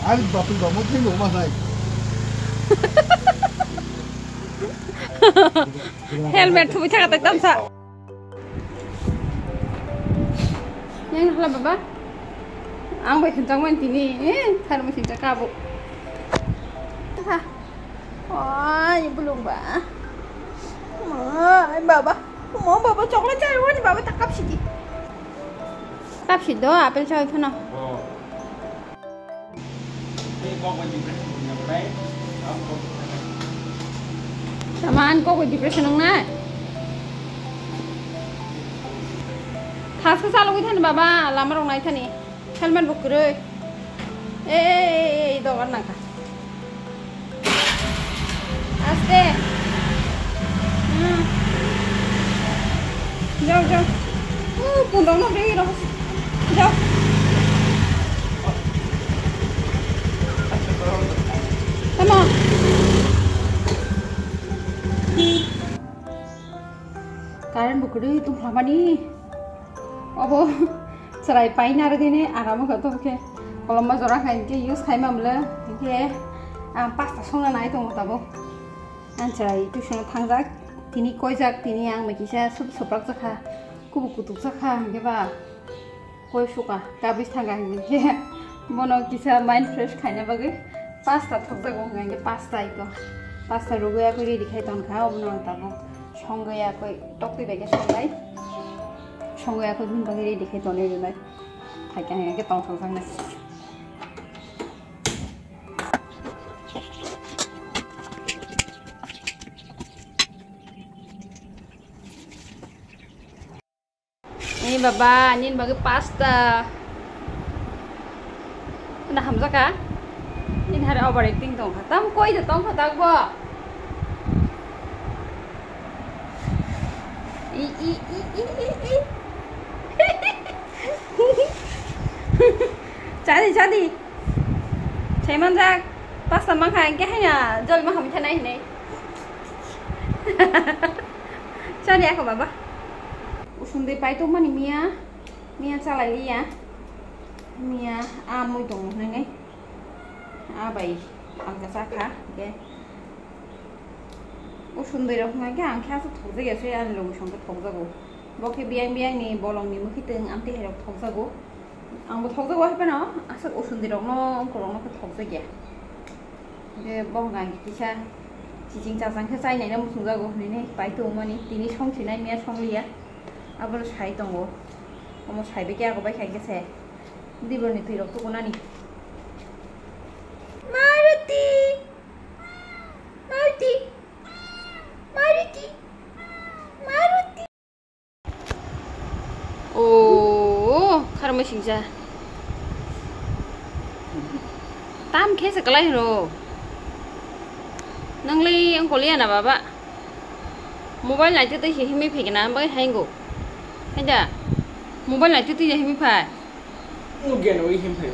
아니 바쁜 거 못해 너무 많아. Helmet thu chắc tại tâm sợ. Nhanh là bà. Ang bay trong mình tini, thay nó mình chắc cabo. Ha. Ôi, belum ba. Ai baba. Mau baba coklat cari wani baba tak kap sih. Kap sih doa apel cari pun no. Samaan kok depression nong na. Thas ke salu ithan baba lamar nong na ithani. Helmet book re. Do kan nangka. Aste. Jauh. Pundong nong dei ro. Jauh. Come on. Karen bukuri tuh lama nih. Apa? Serai pain ada di ini. Agama kau tuh ke. Kalau mas orang kan ke use kayak mamle. Ke pasta sona naik tuh tahu. Serai itu sona tangjak. Tini koijak tini yang makisha suprak zakha. Kubu kutuk zakha. Ke ba. Koi suka. Kabis tanggah ke. Mono kisah mind fresh kayaknya bagi. Pasta tuh zago nggak pasta itu. Pasta rogo ya kau ready kayak tahun kau menurut tahu. Songgo ya kau tokti bagi songai. Songgo ya kau bin bagi ready kayak tahun ini nih. Kayaknya kayak tahun sang nih. Ini baba, ini bagi pasta. Udah hamzah kah? Ini hari overacting dong. Katam koi itu dong katak gua. Jadi. Ceman jak. Pas sama kayak kayaknya jual mah kami tanah ini. Jadi aku baba. Usun di pai tu mana Mia calai ya. Mia amu dong neng. Abai angka saka. Okay. Usun di rok ngai ang kaya tu thok je sih an long song tu thok jago. Boke biang ni bolong ni mukhi teng amti herok thok jago. Ang thok jago apa no? Asal usun di rok no kolong no thok je. De bong ngai kisah cicing cacang ke sai nai na musung jago ni pai tu mani tini song sinai mia song liya. Abang sai tonggo. Kamu sai be kya ko bai khai ke se. Di bor ni tu rok tu kona ni. Maruti. Oh, karma singja. Tam khe sekalai ro. Nangli ang kuliah na baba. Mobile lai tu tu hi mi phek na bai hai go. Haja. Mobile lai tu tu hi mi phai. Mungkin oi him phai.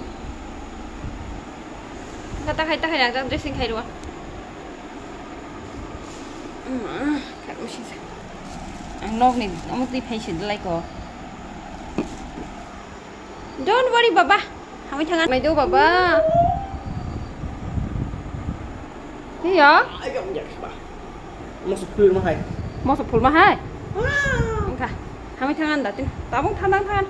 Kata khai nak dressing khai ro. Karma singja. Ang nok ni amuk ti patient lai ko. Don't worry baba. Kami tangan mai do baba. Iya. Agak menjak bah. Masuk pul mah hai. Masuk pul mah hai. Engkau. Kami tangan datin. Tabung tangan.